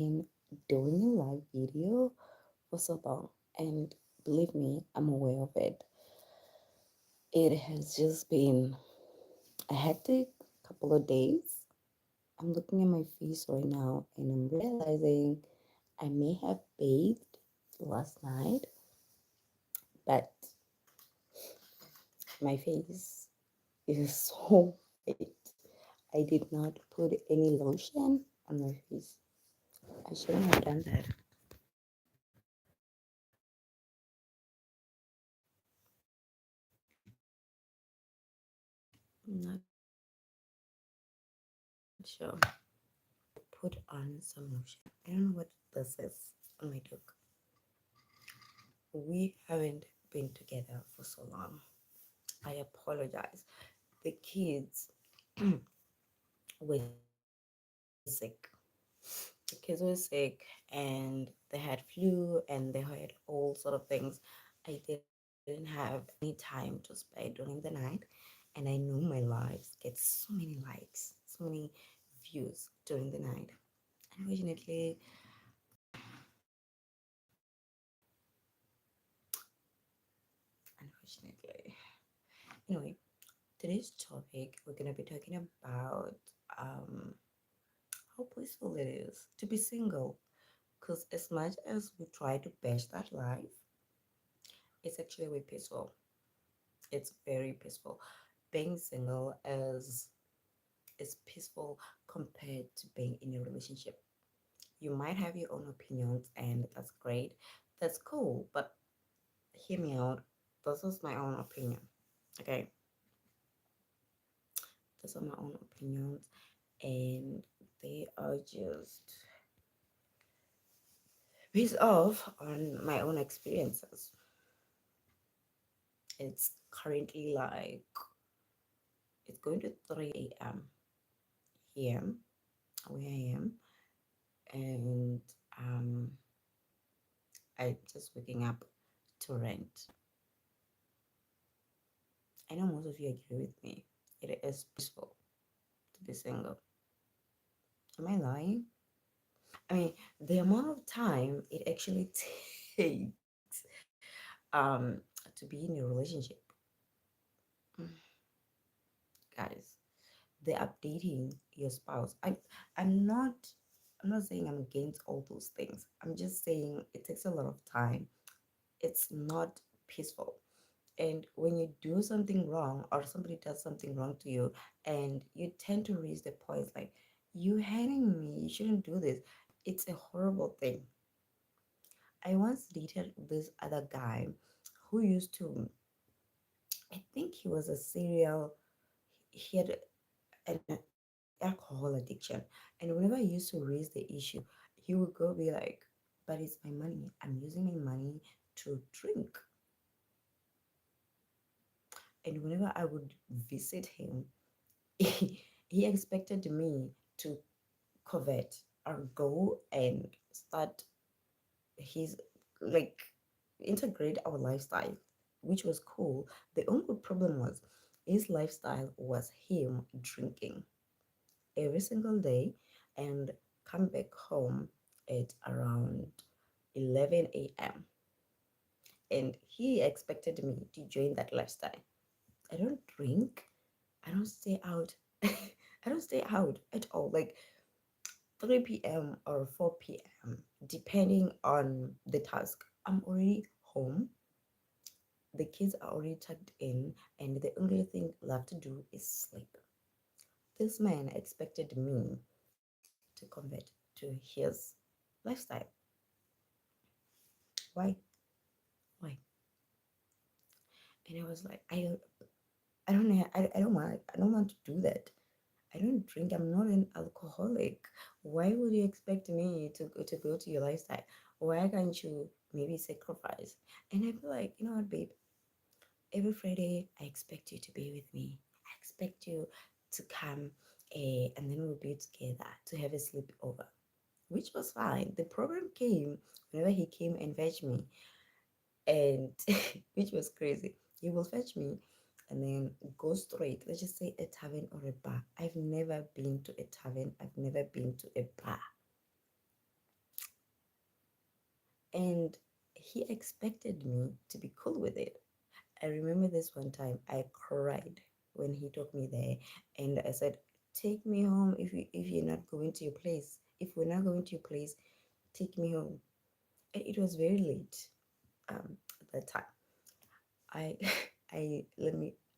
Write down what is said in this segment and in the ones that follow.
doing a live video for so long, and believe me, I'm aware of it. It has just been a hectic couple of days. I'm looking at my face right now and I'm realizing I may have bathed last night, but my face is so white. I did not put any lotion on my face. I shouldn't have done that. I'm not sure. Put on some lotion. I don't know what this is on my dog. We haven't been together for so long. I apologize. The kids were sick. The kids were sick and they had flu and they had all sort of things. I didn't have any time to spare during the night, and I know my lives get so many likes, so many views during the night. Unfortunately, unfortunately. Anyway, today's topic we're gonna be talking about um how peaceful it is to be single. Because as much as we try to bash that life, it's actually way peaceful. It's very peaceful. Being single is peaceful compared to being in a relationship. You might have your own opinions, and that's great. That's cool, but hear me out. This is my own opinion. Okay, these are my own opinions, and they are just based off on my own experiences. It's currently like it's going to 3 a.m. here where I am, and um, I'm just waking up to rent. I know most of you agree with me. It is peaceful to be single. Am I lying? I mean, the amount of time it actually takes um, to be in a relationship, guys. The updating your spouse. I'm not I'm not saying I'm against all those things. I'm just saying it takes a lot of time. It's not peaceful. And when you do something wrong or somebody does something wrong to you and you tend to raise the points like you hating me, you shouldn't do this. It's a horrible thing. I once dated this other guy who used to, I think he was a serial, he had an alcohol addiction. And whenever I used to raise the issue, he would go be like, but it's my money. I'm using my money to drink. And whenever I would visit him, he expected me to covet or go and start his like integrate our lifestyle, which was cool. The only problem was his lifestyle was him drinking every single day and come back home at around 11 a.m. And he expected me to join that lifestyle. I don't drink. I don't stay out. I don't stay out at all. Like 3 p.m. or 4 p.m., depending on the task. I'm already home. The kids are already tucked in, and the only thing left to do is sleep. This man expected me to convert to his lifestyle. Why? Why? And I was like, I don't know, I don't want to do that. I don't drink. I'm not an alcoholic. Why would you expect me to go to your lifestyle? Why can't you maybe sacrifice? And I'd be like, you know what, babe? Every Friday, I expect you to be with me. I expect you to come, and then we'll be together to have a sleepover, which was fine. The problem came whenever he came and fetch me, and which was crazy. He will fetch me and then go straight. Let's just say a tavern or a bar. I've never been to a tavern. I've never been to a bar. And he expected me to be cool with it. I remember this one time I cried when he took me there, and I said, "Take me home if you're not going to your place. If we're not going to your place, take me home." And it was very late at that time. I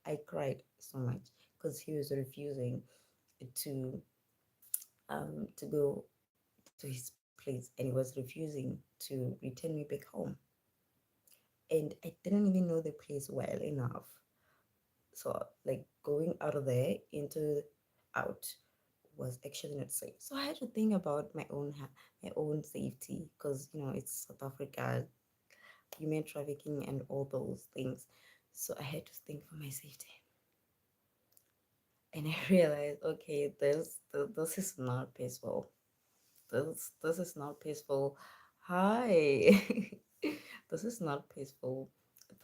I cried so much because he was refusing to go to his place, and he was refusing to return me back home. And I didn't even know the place well enough. So like going out of there into out was actually not safe. So I had to think about my own safety because it's South Africa, human trafficking and all those things. So I had to think for my safety, and I realized, okay, this is not peaceful. This is not peaceful. Hi, this is not peaceful.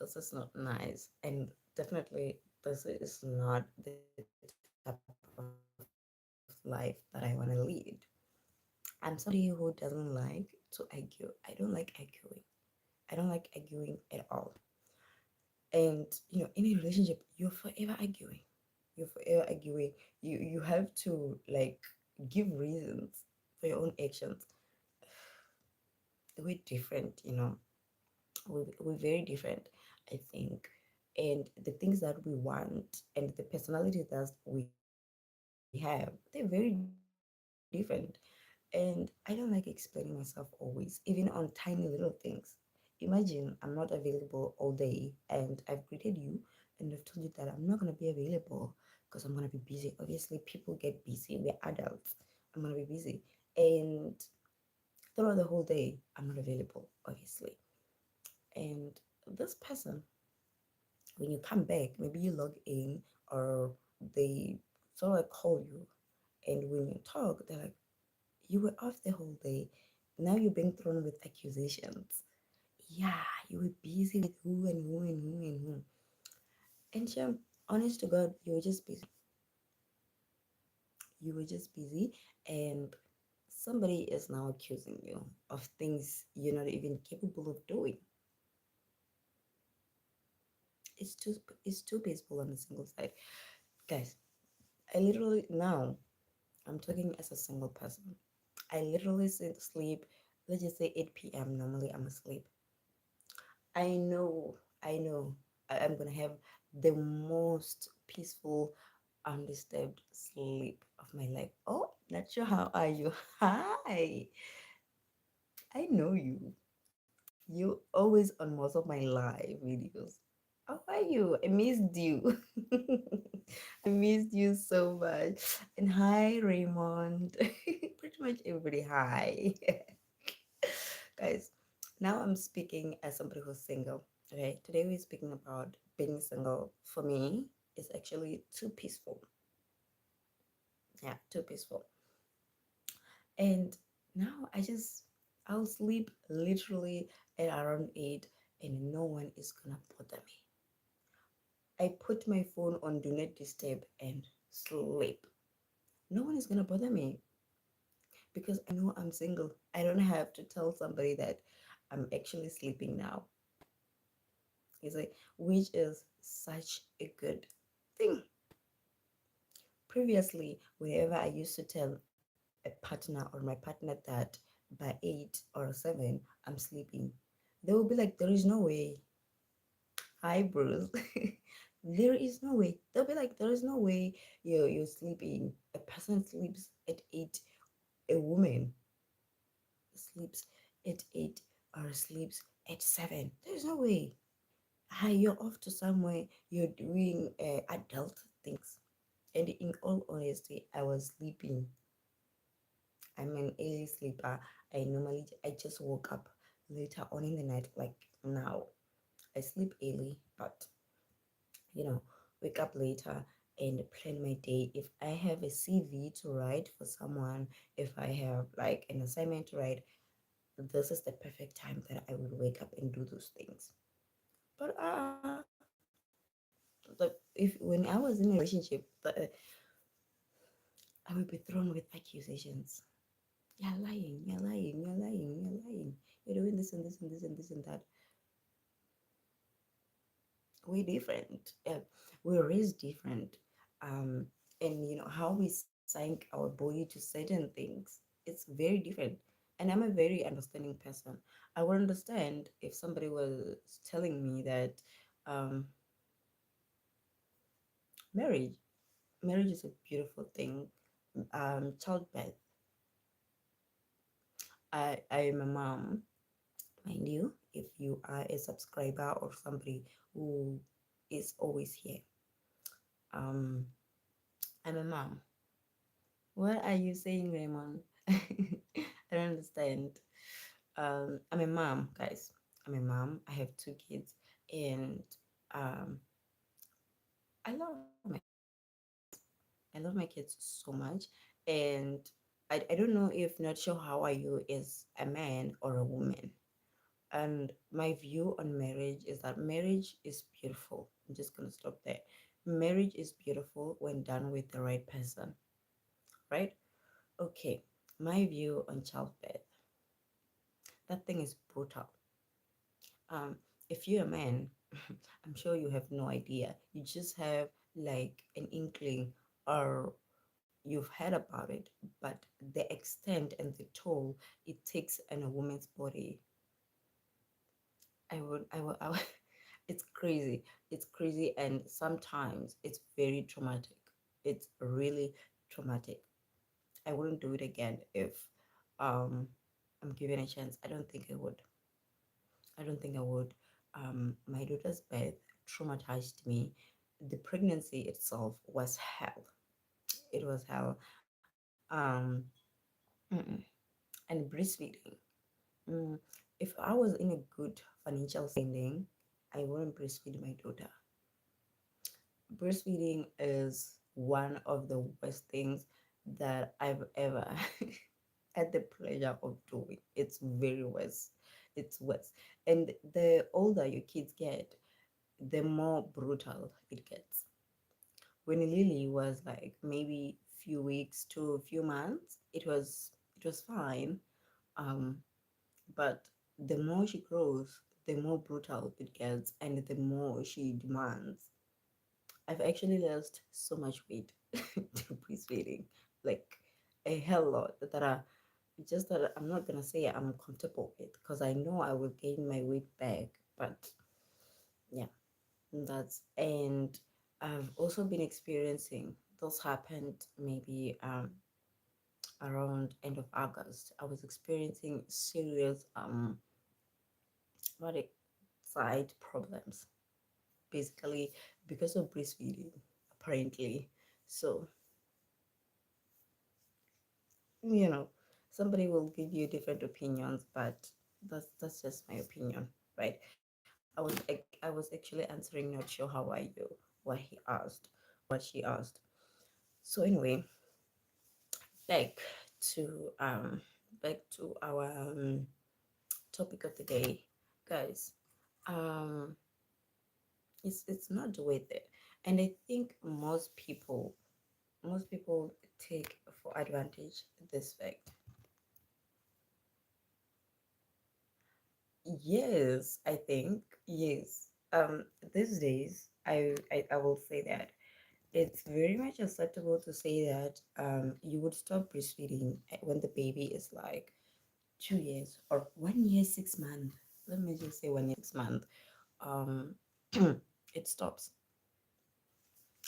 This is not nice, and definitely this is not the type of life that I want to lead. I'm somebody who doesn't like to argue. I don't like arguing. I don't like arguing at all. And in a relationship, you're forever arguing. You're forever arguing. You have to like give reasons for your own actions. We're different. We're very different, I think. And the things that we want and the personality that we have, they're very different. And I don't like explaining myself always, even on tiny little things. Imagine I'm not available all day and I've greeted you and I've told you that I'm not going to be available because I'm going to be busy. Obviously, people get busy. We're adults. I'm going to be busy. And throughout the whole day, I'm not available, obviously. And this person, when you come back, maybe you log in or they sort of like call you. And when you talk, they're like, you were off the whole day. Now you're being thrown with accusations. Yeah, you were busy with who and who and who and who. And yeah, honest to God, you were just busy. You were just busy, and somebody is now accusing you of things you're not even capable of doing. It's too peaceful on the single side. Guys, I literally now I'm talking as a single person. I literally sleep, let's just say 8 p.m. Normally I'm asleep. I know I'm gonna have the most peaceful, undisturbed sleep of my life. Oh, not sure how are you? Hi, I know you. You always on most of my live videos. How are you? I missed you. I missed you so much. And hi, Raymond. Pretty much everybody, hi. Guys, now I'm speaking as somebody who's single. Okay, today we're speaking about being single. For me, it's actually too peaceful. Yeah, too peaceful. And now I'll sleep literally at around 8 and no one is gonna bother me. I put my phone on do not disturb and sleep. No one is gonna bother me because I know I'm single. I don't have to tell somebody that I'm actually sleeping now. It's like, which is such a good thing. Previously, whenever I used to tell a partner or my partner that by 8 or 7 I'm sleeping, they will be like, there is no way. Hi, Bruce. There is no way. They'll be like, there is no way you're sleeping. A person sleeps at 8, a woman sleeps at 8 or sleeps at 7. There's no way. Hi, you're off to somewhere, you're doing adult things. And in all honesty, I was sleeping. I'm an early sleeper. I just woke up later on in the night, like now. I sleep early, but you know, wake up later and plan my day. If I have a CV to write for someone, if I have like an assignment to write, this is the perfect time that I would wake up and do those things. But if when I was in a relationship, I would be thrown with accusations. You're lying, you're lying, you're lying, you're lying. You're doing this, this and this and this and this and that. We're different. We're raised different. Um, and how we sync our body to certain things, it's very different. And I'm a very understanding person. I would understand if somebody was telling me that um, marriage, marriage is a beautiful thing. Childbirth. I am a mom, mind you. If you are a subscriber or somebody who is always here, um, I'm a mom. What are you saying, Raymond? I don't understand. I'm a mom, guys. I'm a mom. I have two kids, and um, I love my kids. I love my kids so much, and I don't know if not sure how are you as a man or a woman. And my view on marriage is that marriage is beautiful. I'm just gonna stop there. Marriage is beautiful when done with the right person, right? Okay, my view on childbirth. That thing is brutal. Um, if you're a man, I'm sure you have no idea. You just have like an inkling, or you've heard about it, but the extent and the toll it takes on a woman's body, I would it's crazy. It's crazy, and sometimes it's very traumatic. It's really traumatic. I wouldn't do it again if um I'm given a chance. I don't think I would. I don't think I would. My daughter's birth traumatized me. The pregnancy itself was hell. It was hell. Mm-mm. And breastfeeding. Mm, if I was in a good financial standing, I wouldn't breastfeed my daughter. Breastfeeding is one of the worst things that I've ever had the pleasure of doing. It's very worse. It's worse. And the older your kids get, the more brutal it gets. When Lily was like maybe few weeks to a few months, it was fine. Um, but the more she grows, the more brutal it gets, and the more she demands. I've actually lost so much weight to breastfeeding, like a hell lot that just that I'm not gonna say I'm comfortable with because I know I will gain my weight back. But yeah, and I've also been experiencing this happened maybe around end of August. I was experiencing serious what it side problems basically because of breastfeeding apparently. So you know somebody will give you different opinions, but that's just my opinion, right? I was actually answering not sure how are you, what he asked, what she asked. So anyway, back to um back to our topic of the day, guys. um it's not worth it, and I think most people take for advantage this fact. Yes, I think yes. These days, I will say that it's very much acceptable to say that you would stop breastfeeding when the baby is like 2 years or 1 year 6 months. Let me just say 1 year 6 months. Um, it stops.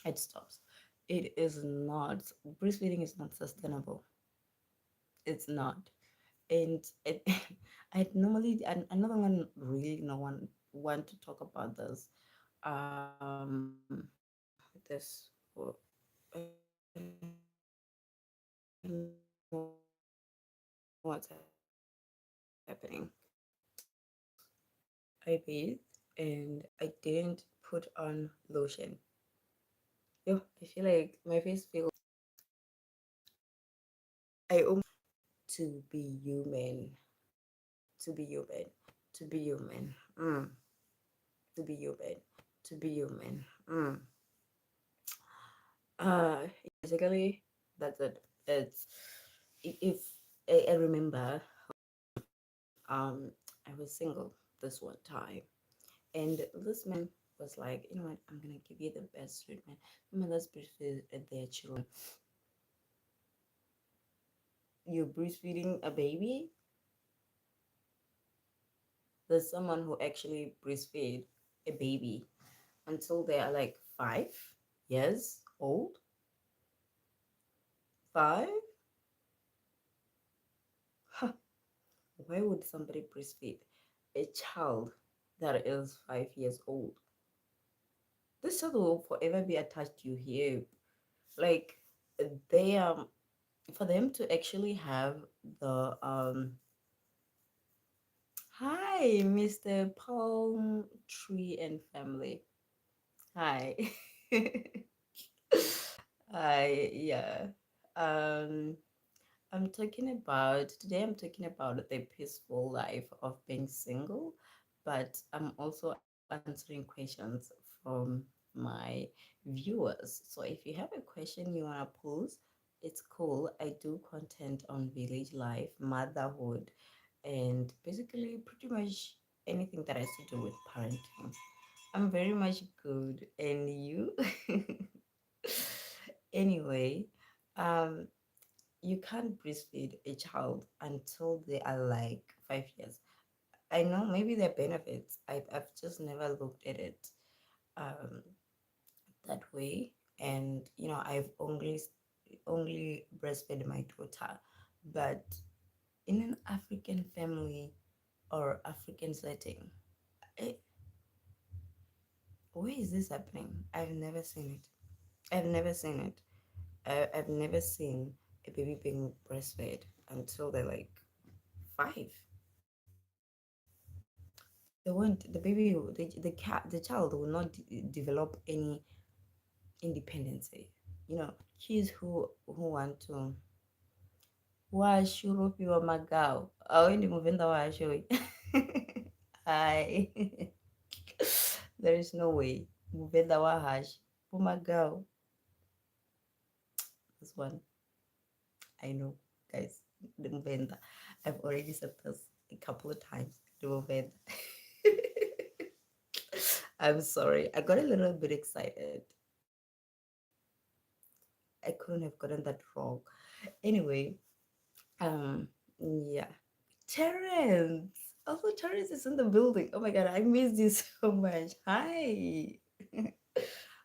It stops. It is not breastfeeding is not sustainable. It's not. And it I normally another one really no one want to talk about this I don't know what's happening. I bathed and I didn't put on lotion. Yo, I feel like my face feels I to be human, to be human, to be human, to be human, to be human. Basically, that's it. It's if I remember, I I was single this one time, and this man was like, you know what, I'm gonna give you the best treatment. Mothers breastfeed their children. You're breastfeeding a baby. There's someone who actually breastfeed a baby until they are like 5 years old. 5? Huh. Why would somebody breastfeed a child that is 5 years old? This child will forever be attached to your hip. Like they for them to actually have the hi, Mr. Palm Tree and family. Hi. Hi, yeah. Um I'm talking about the peaceful life of being single, but I'm also answering questions from my viewers. So if you have a question you want to pose, it's cool. I do content on village life, motherhood, and basically pretty much anything that has to do with parenting. I'm very much good. And you? Anyway, um, you can't breastfeed a child until they are like 5 years. I know maybe there are benefits. I've just never looked at it um, that way. And I've only breastfed my daughter, but in an African family or African setting, eh, where is this happening? I've never seen it. I've never seen it. I've never seen a baby being breastfed until they're like 5. They won't. The baby, the child will not develop any independency. Kids who want to washurupiwa magao awendi muvenda washo. I there is no way muvenda wahash pumagao. This one I know, guys. The muvenda. I've already said this a couple of times. The muvenda. I'm sorry. I got a little bit excited. I couldn't have gotten that wrong. Anyway, yeah. Terrence. Also, Terrence is in the building. Oh my god, I missed you so much. Hi.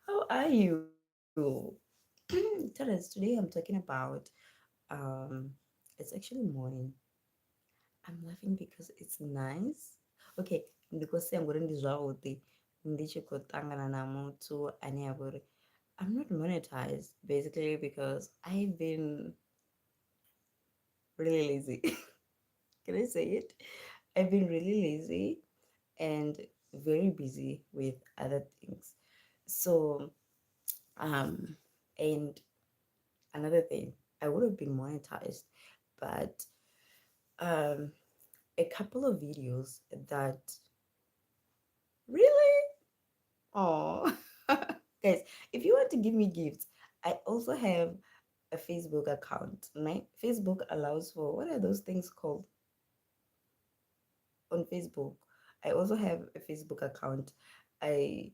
How are you? Terrence, today I'm talking about um it's actually morning. I'm laughing because it's nice. Okay, because I'm going to zwavhuḓi ndi tshi khou ṱangana na muthu ane a vha uri I'm not monetized basically because I've been really lazy. Can I say it? I've been really lazy and very busy with other things. So, um, and another thing, I would have been monetized, but um, a couple of videos that really, oh, guys, if you want to give me gifts, I also have a Facebook account. My Facebook allows for what are those things called on Facebook? I also have a Facebook account. I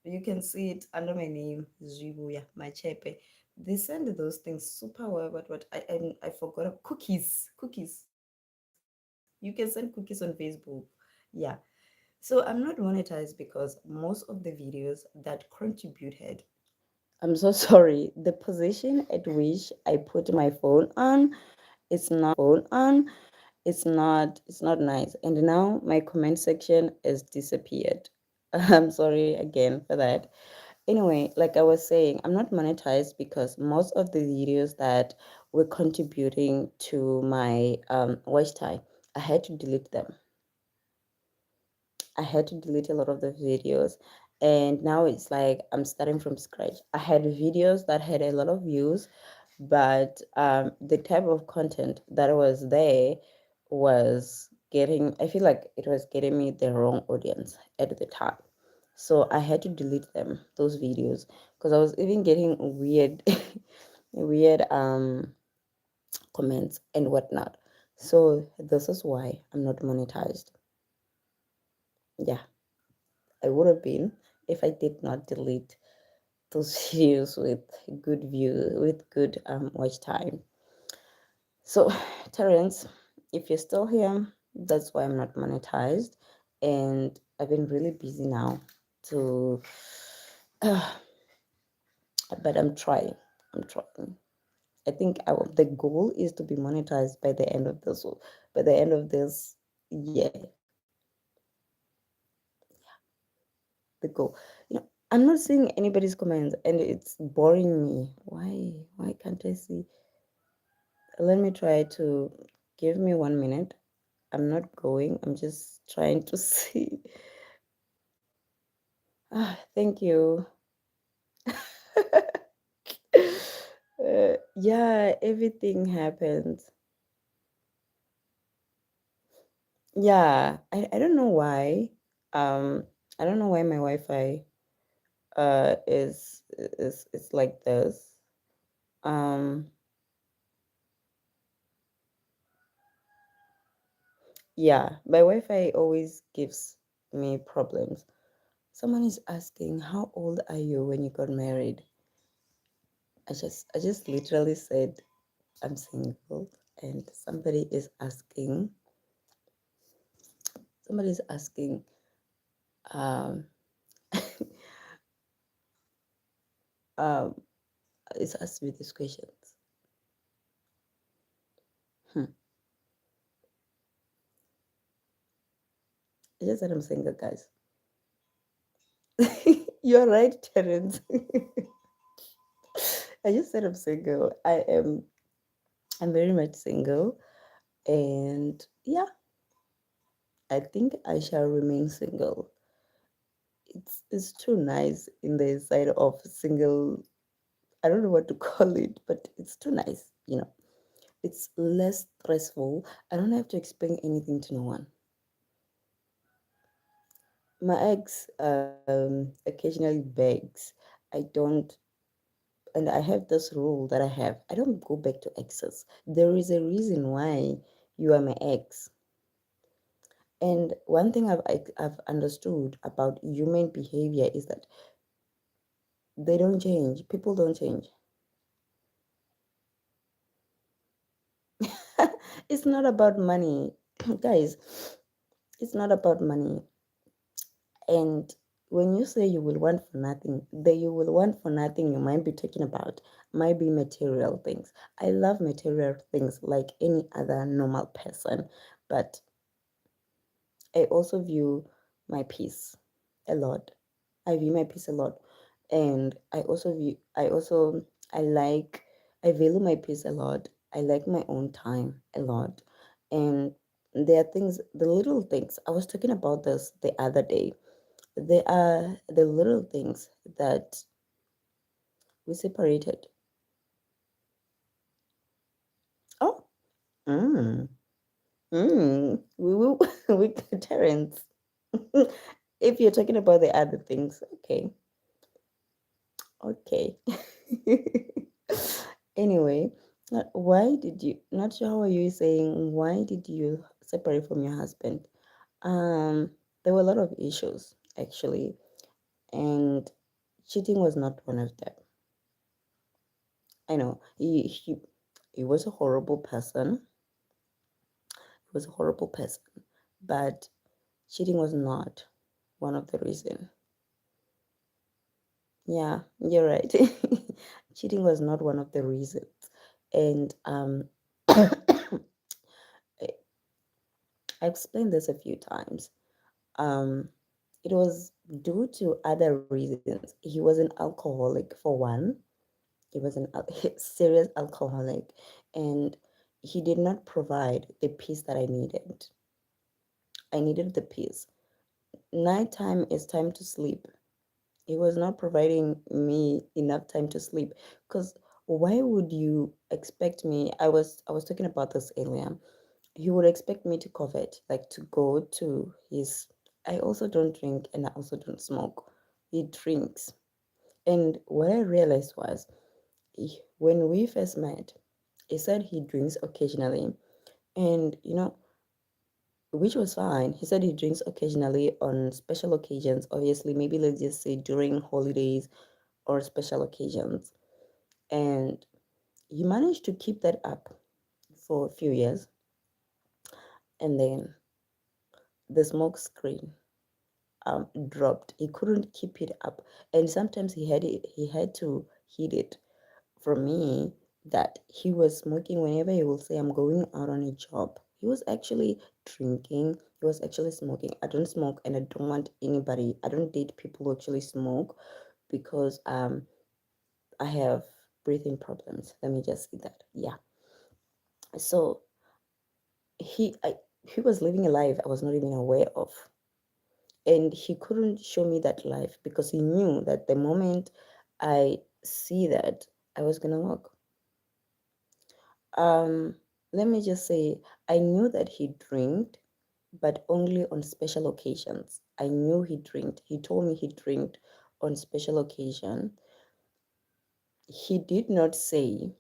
You can see it under my name, Zibuya Machepe. They send those things super well, but what I forgot cookies. Cookies. You can send cookies on Facebook. Yeah. So I'm not monetized because most of the videos that contributed. I'm so sorry. The position at which I put my phone on, it's not nice. And now my comment section has disappeared. I'm sorry again for that. Anyway, like I was saying, I'm not monetized because most of the videos that were contributing to my watch time, I had to delete them. I had to delete a lot of the videos. And now it's like I'm starting from scratch. I had videos that had a lot of views, but the type of content that was there was I feel like it was getting me the wrong audience at the time. So I had to delete those videos, because I was even getting weird, weird comments and whatnot. So this is why I'm not monetized. Yeah, I would have been if I did not delete those videos with good view, with good watch time. So, Terence, if you're still here, that's why I'm not monetized, and I've been really busy now to, uh, but I'm trying. I'm trying. I think the goal is to be monetized by the end of year. The goal. I'm not seeing anybody's comments, and it's boring me. Why? Why can't I see? Let me try to give me 1 minute. I'm not going. I'm just trying to see. Thank you. Yeah, everything happens. Yeah, I don't know why. Um, I don't know why my Wi-Fi is like this. Um, yeah, my Wi-Fi always gives me problems. Someone is asking, "How old are you when you got married?" I just literally said I'm single, and somebody is asking, um, um, is asking me these questions. Hmm. I just said I'm single, guys. You're right, Terence. I just said I'm single. I'm very much single, and yeah, I think I shall remain single. It's too nice in the side of single. I don't know what to call it, but it's too nice. It's less stressful. I don't have to explain anything to no one. My ex occasionally begs. I don't, and I have this rule that I have. I don't go back to exes. There is a reason why you are my ex. And one thing I've understood about human behavior is that they don't change. People don't change. It's not about money, guys. It's not about money. And when you say you will want for nothing, the you will want for nothing you might be talking about might be material things. I love material things like any other normal person, but I also view my peace a lot. I view my peace a lot. And I like, I value my peace a lot. I like my own time a lot. And there are things, the little things. I was talking about this the other day. There are the little things that we separated. Oh, mm, we will with Terence. If you're talking about the other things, okay, okay. Anyway, why did you? Not sure how are you saying. Why did you separate from your husband? Um, there were a lot of issues actually, and cheating was not one of them. I know he was a horrible person. He was a horrible person, but cheating was not one of the reason. Yeah, you're right. Cheating was not one of the reasons, and I explained this a few times. Um, it was due to other reasons. He was an alcoholic for one. He was an serious alcoholic, and he did not provide the peace that I needed. I needed the peace. Nighttime is time to sleep. He was not providing me enough time to sleep. Because why would you expect me? I was talking about this earlier. He would expect me to covet, like to go to his. I also don't drink and I also don't smoke. He drinks. And what I realized was when we first met, he said he drinks occasionally. And which was fine. He said he drinks occasionally on special occasions, obviously, maybe let's just say during holidays or special occasions. And he managed to keep that up for a few years. And then the smoke screen dropped. He couldn't keep it up. And sometimes he had to hid it from me that he was smoking whenever he will say, I'm going out on a job. He was actually drinking. He was actually smoking. I don't smoke and I don't want anybody. I don't date people who actually smoke because I have breathing problems. Let me just say that. Yeah. So he I, he was living a life I was not even aware of. And he couldn't show me that life because he knew that the moment I see that, I was gonna walk. Um, Let me just say, I knew that he drank, but only on special occasions. I knew he drank. He told me he drank on special occasion. He did not say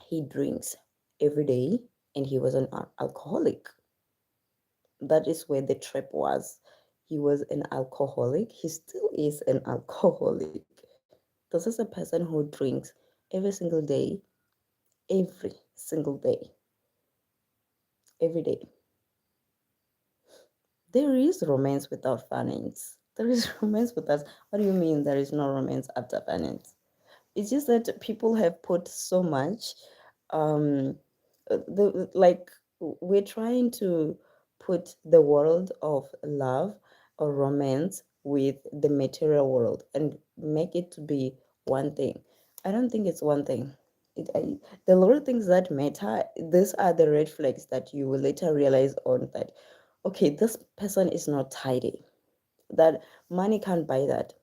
he drinks every day and he was an alcoholic. That is where the trap was. He was an alcoholic. He still is an alcoholic. This is a person who drinks every single day, every single day, every day. There is romance without finance. There is romance without. What do you mean there is no romance after finance? It's just that people have put so much, um, like we're trying to put the world of love or romance with the material world and make it to be one thing. I don't think it's one thing. The little things that matter, these are the red flags that you will later realize on that, okay, this person is not tidy. That money can't buy that.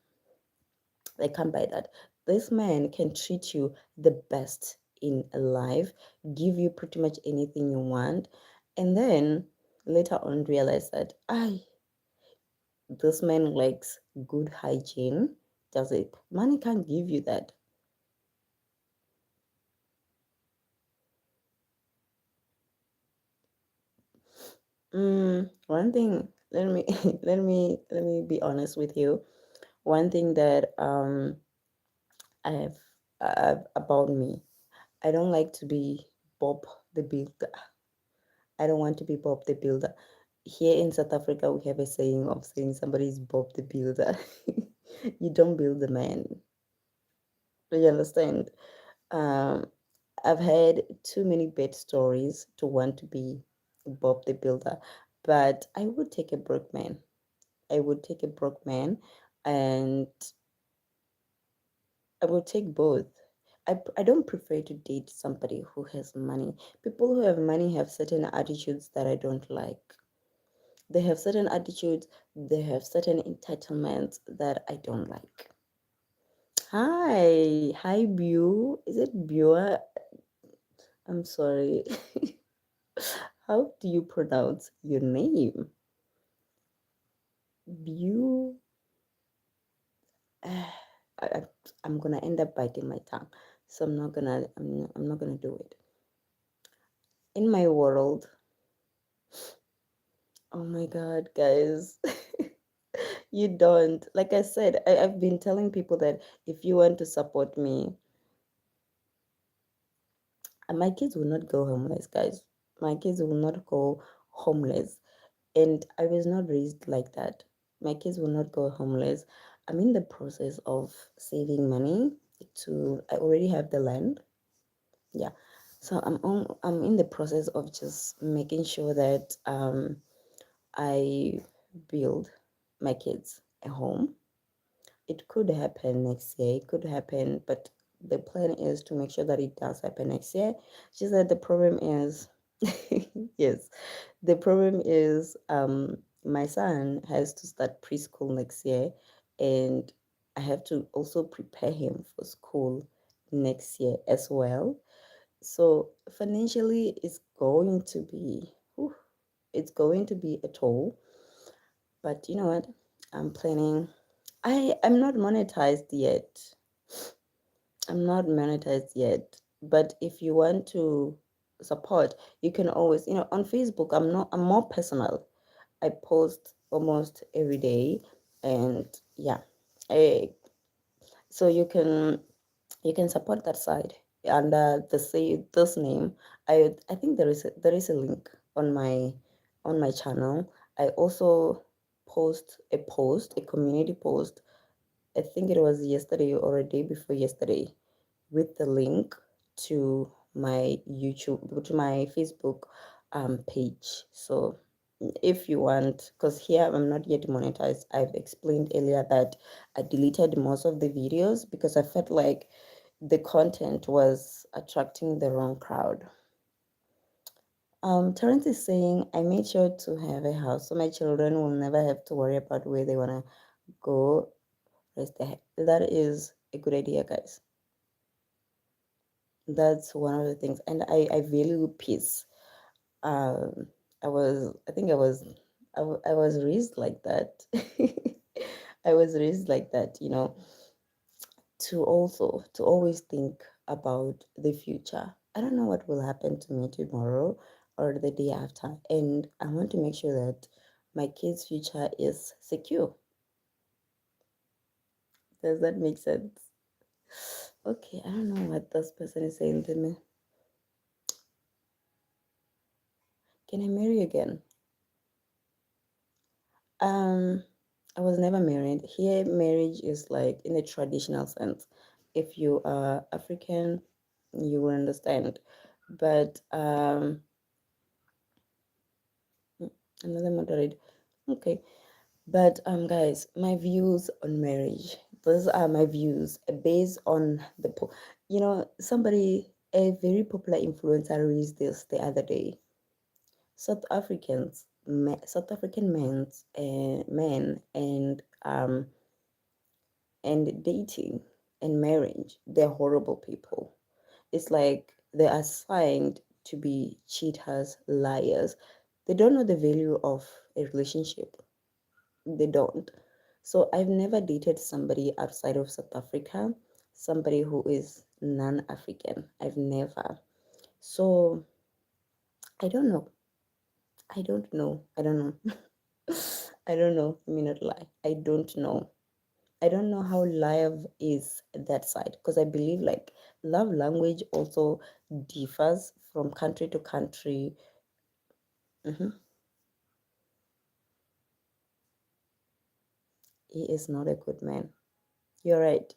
They can't buy that. This man can treat you the best in life, give you pretty much anything you want, and then later on realize that this man likes good hygiene. Does it? Money can't give you that. One thing. Let me let me be honest with you. One thing that I have about me, I don't like to be Bob the Builder. I don't want to be Bob the Builder. Here in South Africa, we have a saying of saying somebody is Bob the Builder. You don't build the man. Do you understand? Um, I've had too many bad stories to want to be Bob the Builder, but I would take a broke man. I would take a broke man, and I would take both. I don't prefer to date somebody who has money. People who have money have certain attitudes that I don't like. They have certain attitudes, they have certain entitlements that I don't like. Hi, Bew. Is it Bew? I'm sorry. How do you pronounce your name? Bew. I, I, I'm gonna end up biting my tongue, so I'm not gonna do it. In my world, oh my God, guys. You don't. Like I said, I've been telling people that if you want to support me, and my kids will not go homeless, guys. My kids will not go homeless. And I was not raised like that. My kids will not go homeless. I'm in the process of saving money to, I already have the land. Yeah. So I'm in the process of just making sure that I build my kids a home. It could happen next year. It could happen, but the plan is to make sure that it does happen next year. Just that the problem is, yes, the problem is, my son has to start preschool next year, and I have to also prepare him for school next year as well. So financially, it's going to be a toll. But you know what? I'm planning. I'm not monetized yet. I'm not monetized yet. But if you want to support, you can always, on Facebook, I'm more personal. I post almost every day, and yeah, I, so you can support that side under the say this name. I think there is a link on my channel. I also post a community post. I think it was yesterday or a day before yesterday, with the link to my YouTube, to my Facebook page. So if you want, because here I'm not yet monetized, I've explained earlier that I deleted most of the videos because I felt like the content was attracting the wrong crowd. Terrence is saying, I made sure to have a house so my children will never have to worry about where they want to go rest their head. That is a good idea, guys. That's one of the things. And I value peace. Um, I think I was raised like that. I was raised like that, to always think about the future. I don't know what will happen to me tomorrow or the day after, and I want to make sure that my kids' future is secure. Does that make sense? Okay, I don't know what this person is saying to me. Can I marry again? Um, I was never married. Here, marriage is like in a traditional sense. If you are African, you will understand. But another moderate. Okay. But guys, my views on marriage. Those are my views based on somebody, a very popular influencer raised this the other day. South African men and dating and marriage, they're horrible people. It's like they are assigned to be cheaters, liars. They don't know the value of a relationship. They don't. So I've never dated somebody outside of South Africa, somebody who is non-African. I've never. So I don't know. I don't know. I don't know. I don't know. Let me not lie. I don't know. I don't know how love is that side, because I believe like love language also differs from country to country. Hmm. He is not a good man. You're right.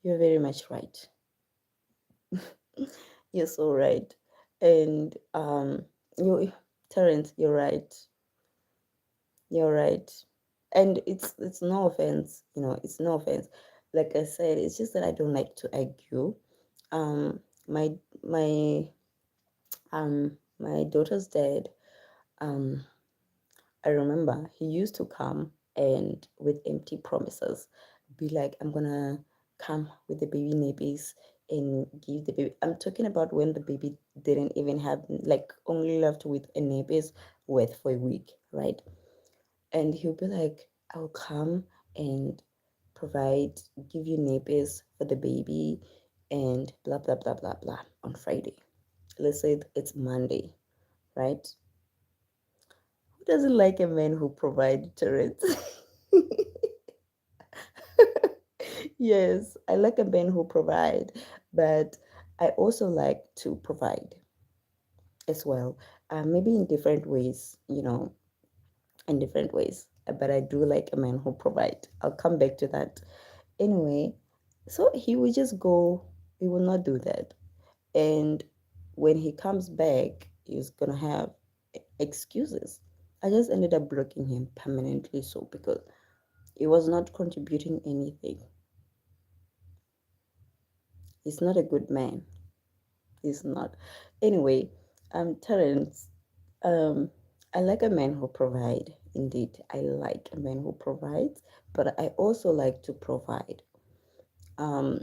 You're very much right. You're so right. And you, Terence, you're right. You're right. And it's no offense, it's no offense. Like I said, it's just that I don't like to argue. Um, my my my daughter's dad, um, I remember he used to come and with empty promises, be like, I'm gonna come with the baby nappies and give the baby. I'm talking about when the baby didn't even have, like, only left with a nappies worth for a week, right? And he'll be like, I'll come and provide, give you nappies for the baby and blah, blah, blah, blah, blah on Friday. Let's say it's Monday, right? Who doesn't like a man who provides turrets? Yes, I like a man who provide, but I also like to provide as well. Maybe in different ways, in different ways. But I do like a man who provide. I'll come back to that. Anyway, so he would just go. He will not do that, and when he comes back, he's gonna have excuses. I just ended up blocking him permanently, so because he was not contributing anything. He's not a good man. He's not. Anyway, Terence, um, I like a man who provide. Indeed, I like a man who provides, but I also like to provide. Um,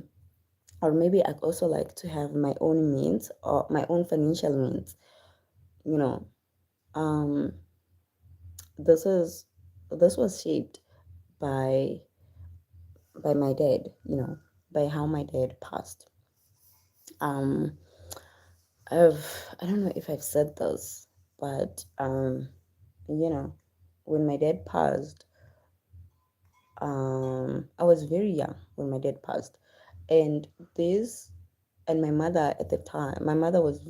or maybe I also like to have my own means or my own financial means. You know, um, this is this was shaped by my dad. By how my dad passed. Um, I don't know if I've said this, but you know, when my dad passed, I was very young when my dad passed, and this and my mother at the time, my mother was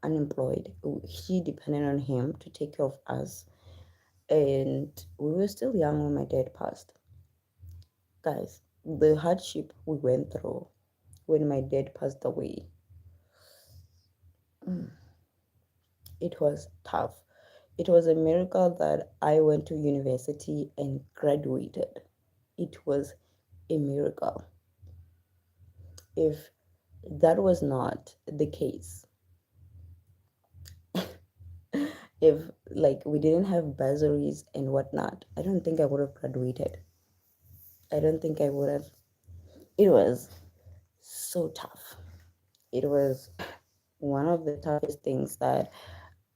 unemployed. She depended on him to take care of us, and we were still young when my dad passed. Guys, the hardship we went through when my dad passed away, mm, it was tough. It was a miracle that I went to university and graduated. It was a miracle. If that was not the case, if like we didn't have bursaries and whatnot, I don't think I would have graduated. I don't think I would have. It was so tough. It was one of the toughest things that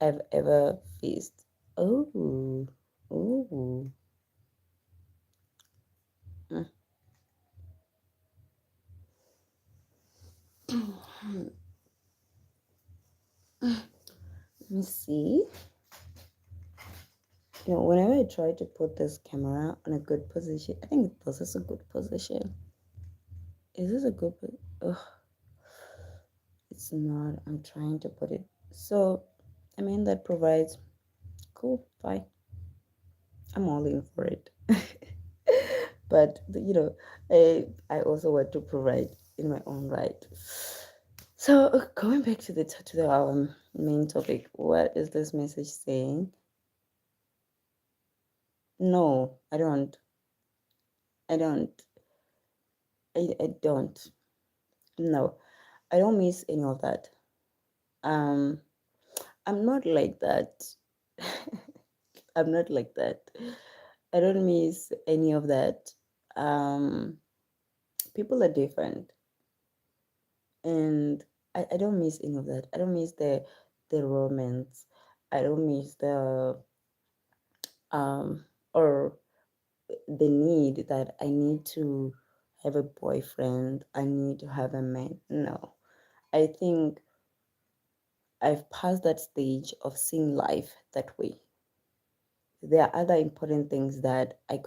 I've ever faced. Oh, oh. Mm. Let me see. Whenever I try to put this camera on a good position, I think this is a good position. Is this a good? Ugh, it's not. I'm trying to put it. So, I mean, that provides. Cool, fine. I'm all in for it. But I also want to provide in my own right. So going back to the main topic, what is this message saying? No, I don't. I don't. I don't. No, I don't miss any of that. Um, I'm not like that. I'm not like that. I don't miss any of that. Um, People are different, and I don't miss any of that. I don't miss the romance. I don't miss the um or the need that I need to have a boyfriend. I need to have a man. No, I think I've passed that stage of seeing life that way. There are other important things that I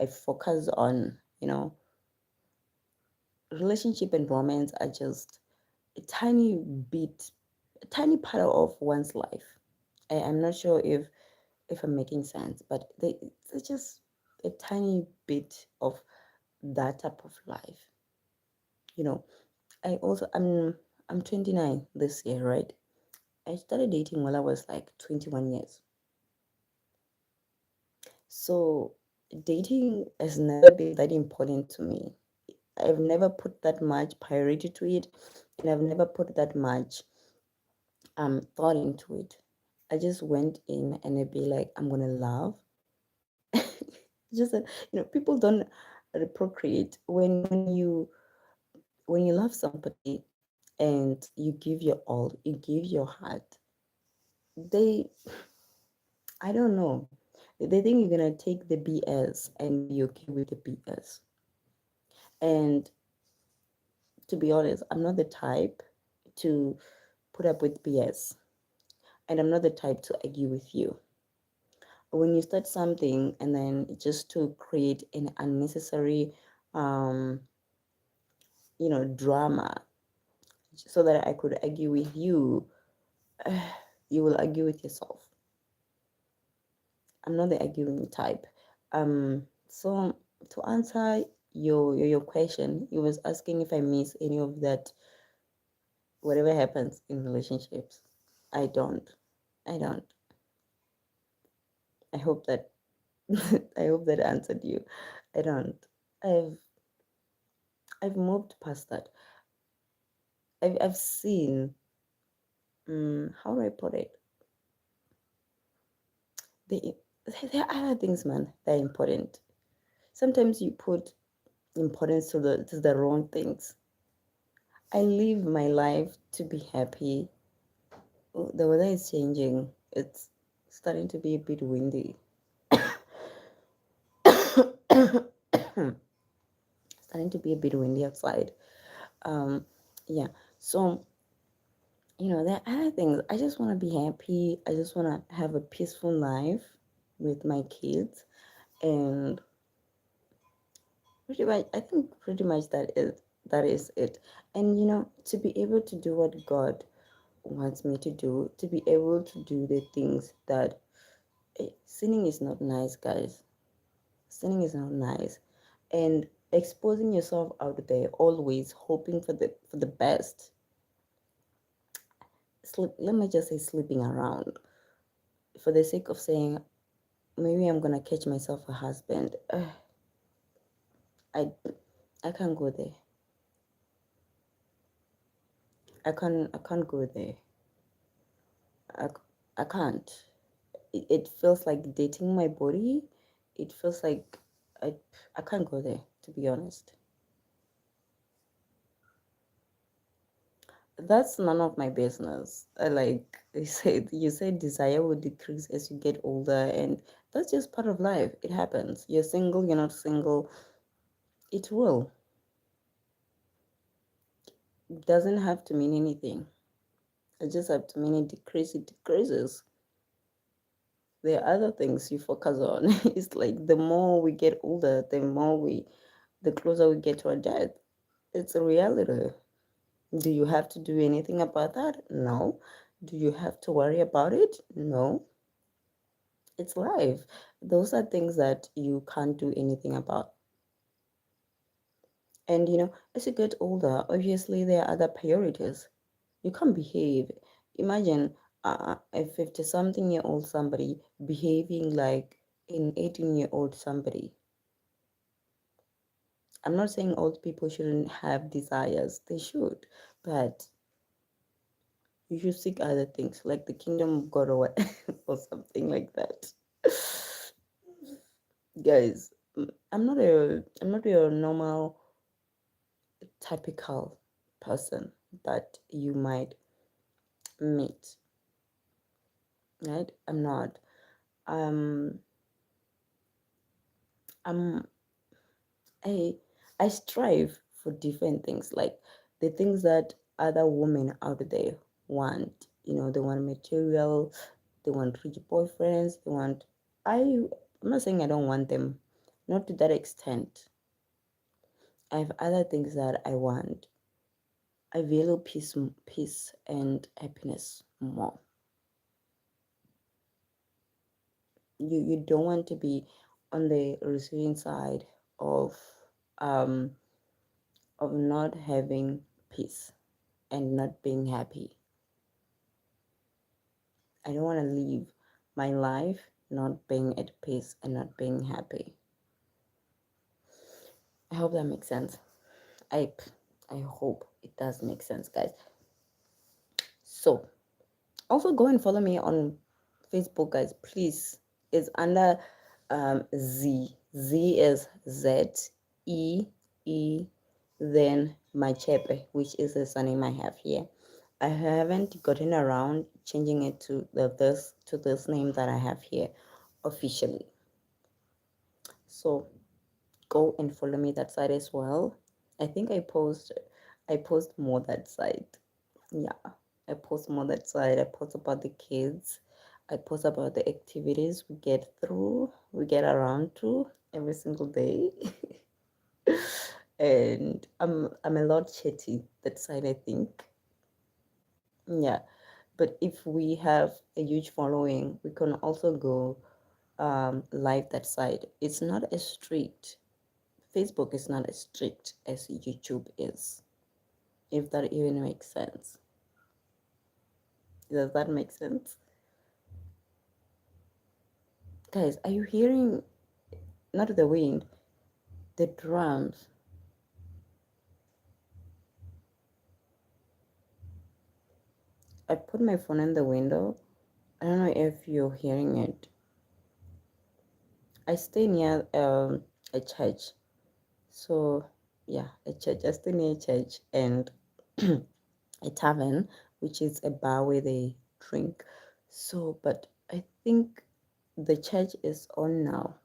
focus on. Relationship and romance are just a tiny bit, a tiny part of one's life. I'm not sure if I'm making sense, but they're just a tiny bit of that type of life. You know, I'm 29 this year, right? I started dating while I was like 21 years. So dating has never been that important to me. I've never put that much priority to it, and I've never put that much thought into it. I just went in and I'd be like, I'm gonna love. Just that, people don't procreate when you love somebody and you give your all, you give your heart. They, I don't know, they think you're gonna take the BS and be okay with the BS. And to be honest, I'm not the type to put up with BS, and I'm not the type to argue with you. When you start something and then just to create an unnecessary um drama so that I could argue with you, you will argue with yourself. I'm not the arguing type. So to answer your question, you was asking if I miss any of that, whatever happens in relationships. I don't. I don't. I hope that I hope that answered you. I don't. I've I've moved past that. I've seen. How do I put it? The, there are other things, man, that are important. Sometimes you put importance to the wrong things. I live my life to be happy. Oh, the weather is changing. It's starting to be a bit windy. Starting to be a bit windy outside. Um, yeah. So There are other things. I just want to be happy. I just want to have a peaceful life with my kids. And pretty much, I think pretty much that is it. And to be able to do what God wants me to do, to be able to do the things that sinning is not nice, guys. Sinning is not nice. And exposing yourself out there, always hoping for the best. Let me just say sleeping around for the sake of saying maybe I'm gonna catch myself a husband. I I can't go there. I can't go there. I, I can't. It feels like dating my body. It feels like I I can't go there, to be honest. That's none of my business. Like you said desire will decrease as you get older, and that's just part of life. It happens. You're single, you're not single. It will. It doesn't have to mean anything. It just have to mean it decreases. There are other things you focus on. It's like the more we get older, the closer we get to our death. It's a reality. Do you have to do anything about that? No. Do you have to worry about it? No. It's life. Those are things that you can't do anything about. And as you get older, obviously there are other priorities. You can't behave. Imagine a 50 something year old somebody behaving like an 18-year-old somebody. I'm not saying old people shouldn't have desires, they should, but you should seek other things like the kingdom of God or what, or something like that. Guys, I'm not a normal typical person that you might meet, right? I'm not. Um, I'm I I strive for different things, like the things that other women out there want. They want material, they want rich boyfriends, they want. I'm not saying I don't want them, not to that extent. I have other things that I want. I value peace and happiness more. You don't want to be on the receiving side of um not having peace and not being happy. I don't want to live my life not being at peace and not being happy. I hope that makes sense. I I hope it does make sense, guys. So also go and follow me on Facebook, guys. Please. It's under Z. Z is ZEE, then my chepe, which is the surname I have here. I haven't gotten around changing it to this name that I have here officially. So go and follow me that side as well. I think I post more that side. Yeah, I post more that side. I post about the kids. I post about the activities we get around to every single day. And I'm a lot chatty that side, I think. Yeah. But if we have a huge following, we can also go live that side. It's not as strict. Facebook is not as strict as YouTube is, if that even makes sense. Does that make sense? Guys, are you hearing not the wind, the drums? I put my phone in the window. I don't know if you're hearing it. I stay near a church. So, yeah, a church. I stay near a church and a tavern, which is a bar where they drink. So, but I think the church is on now.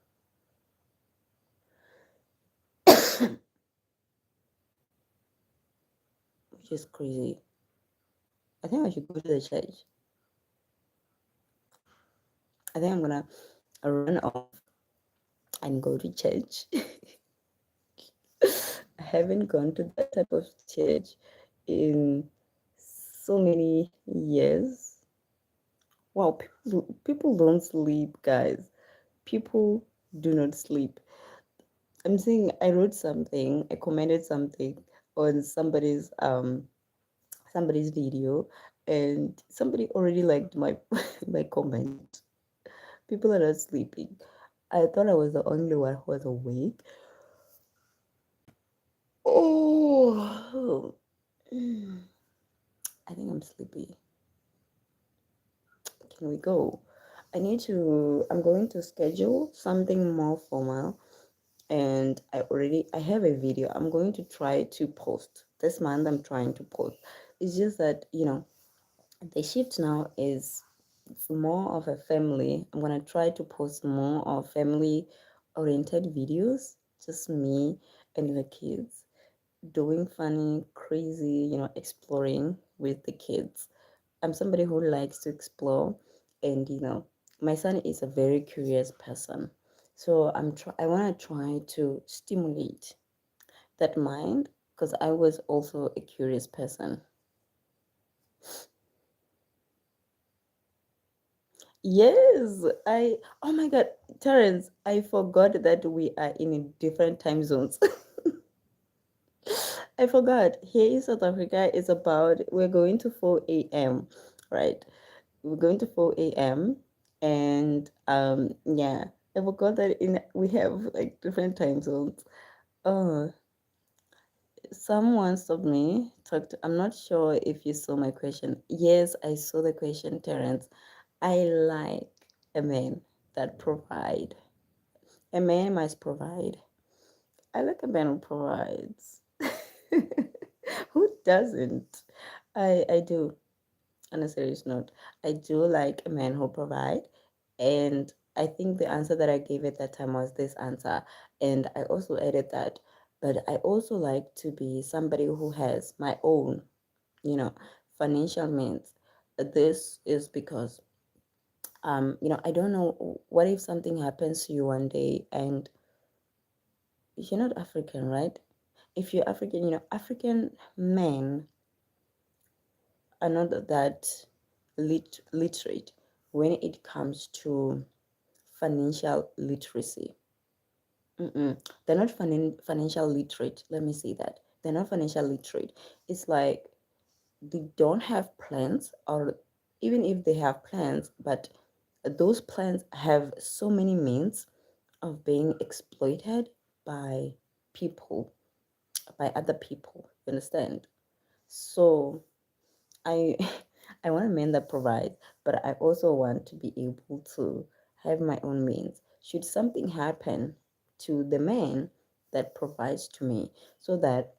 Which is crazy. I think I should go to the church. I think I'm gonna run off and go to church. I haven't gone to that type of church in so many years. Wow, people don't sleep, guys. People do not sleep. I'm saying I wrote something, I commented something on somebody's video, and somebody already liked my my comment. People are not sleeping. I thought I was the only one who was awake. Oh, I think I'm sleepy. Can we go? I'm going to schedule something more formal, and I have a video I'm going to try to post this month. I'm trying to post. It's just that, the shift now is more of a family. I'm gonna try to post more of family oriented videos, just me and the kids doing funny, crazy, exploring with the kids. I'm somebody who likes to explore, and my son is a very curious person. So I want to try to stimulate that mind, because I was also a curious person. Yes, oh my God, Terence, I forgot that we are in different time zones. I forgot. Here in South Africa, we're going to 4 a.m., right? We're going to 4 a.m. And yeah, I forgot that we have like different time zones. Oh, someone stopped me, I'm not sure if you saw my question. Yes, I saw the question, Terence. I like a man that provide. A man must provide. I like a man who provides. Who doesn't? I do. On a serious note, I do like a man who provide, and I think the answer that I gave at that time was this answer, and I also added that. But I also like to be somebody who has my own, you know, financial means. This is because I don't know, what if something happens to you one day and you're not African, right? If you're African, African men are not that literate when it comes to financial literacy. They're not financial literate. Let me say that. They're not financial literate. It's like they don't have plans, or even if they have plans, but those plans have so many means of being exploited by people, by other people. You understand? So I I want a man that provides, but I also want to be able to have my own means. Should something happen to the man that provides to me, so that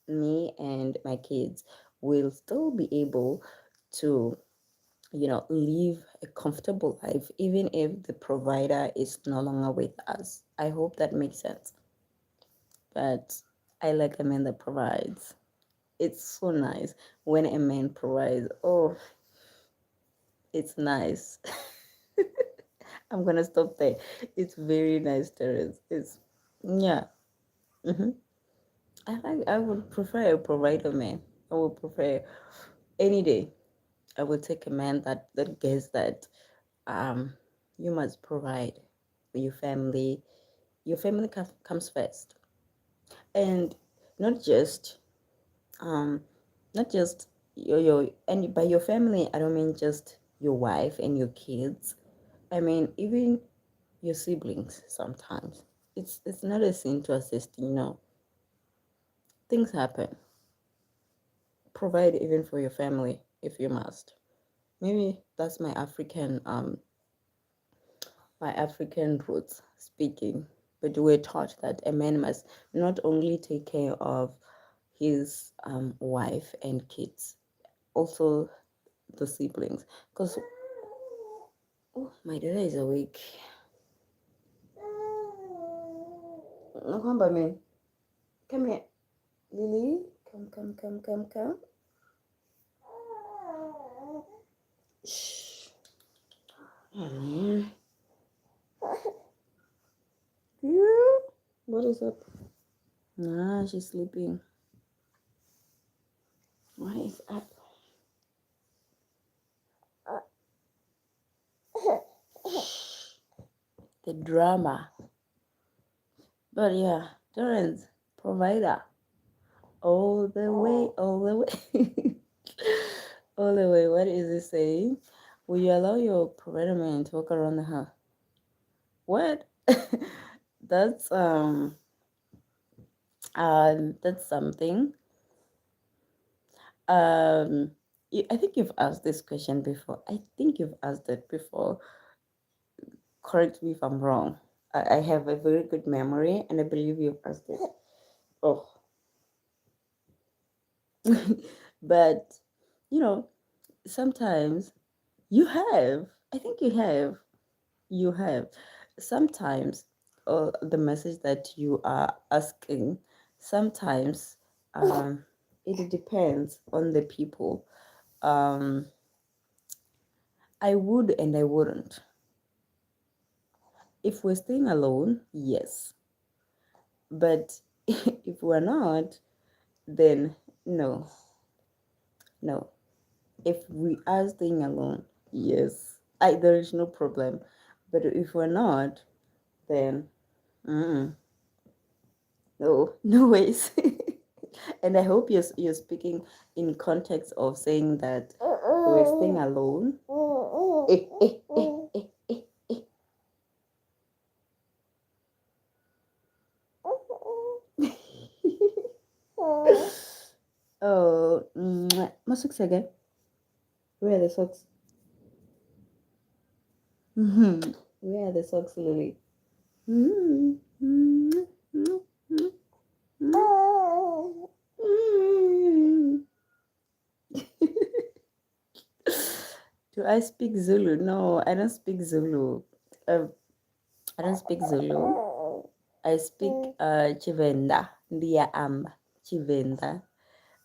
me and my kids will still be able to, live a comfortable life, even if the provider is no longer with us. I hope that makes sense. But I like a man that provides. It's so nice when a man provides. Oh, it's nice. I'm gonna stop there. It's very nice, Terence. It's yeah. hmm I would prefer a provider man. I would prefer any day. I would take a man that gets that um you must provide for your family. Your family comes first, and not just um not just your and by your family I don't mean just your wife and your kids. I mean even your siblings. Sometimes it's not a sin to assist. Things happen. Provide even for your family if you must. Maybe that's my African roots speaking. But we're taught that a man must not only take care of his wife and kids, also the siblings. Because, oh, my daughter is awake. No, come by me. Come here. Lily, come, come, come, come, come. Shh. Oh, yeah. What is up? Nah, she's sleeping. What is up? The drama. But yeah, Terrence, provider. All the way, all the way. All the way. What is it saying? Will you allow your provider man to walk around the house? What? That's that's something. I think you've asked this question before. I think you've asked it before. Correct me if I'm wrong. I have a very good memory, and I believe you've asked it. Oh, but you know, sometimes you have. I think you have. You have. Sometimes, the message that you are asking, sometimes, it depends on the people. Um, I would and I wouldn't. If we're staying alone, yes. But if we're not, then no, no. If we are staying alone, yes, there is no problem. But if we're not, then mm, no, no ways. And I hope you're speaking in context of saying that we're staying alone. Eh, eh, eh, eh, eh. Oh, my socks again. Where are the socks? Where are the socks, Lily? Do I speak Zulu? No, I don't speak Zulu. Uh, I don't speak Zulu. I speak Chivenda. Ndia amba Chivenda.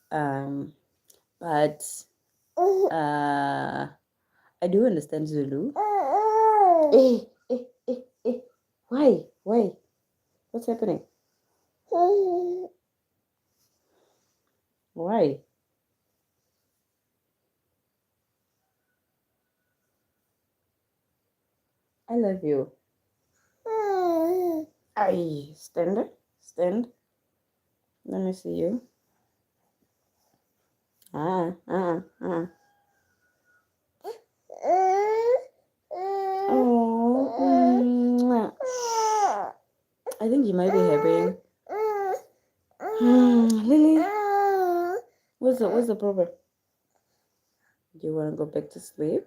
Um, but I do understand Zulu. Eh, eh, eh, eh. Why? Why? What's happening? Why? I love you. I stand. Stand. Let me see you. Ah, ah, ah. Oh, I think you might be having. Lily, what's the problem? Do you want to go back to sleep?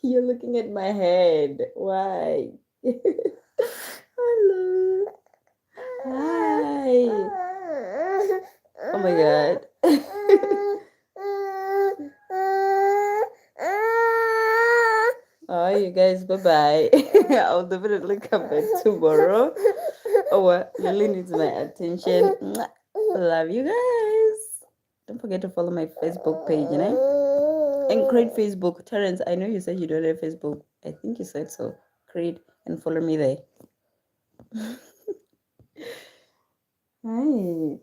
You're looking at my head. Why? Hello. Hi. Oh my god. Oh, you guys, bye bye. I'll definitely come back tomorrow. Oh, what? Lily needs my attention. Mwah. Love you guys. Don't forget to follow my Facebook page, you know? And create Facebook. Terrence, I know you said you don't have Facebook. I think you said so. Create and follow me there. Hi.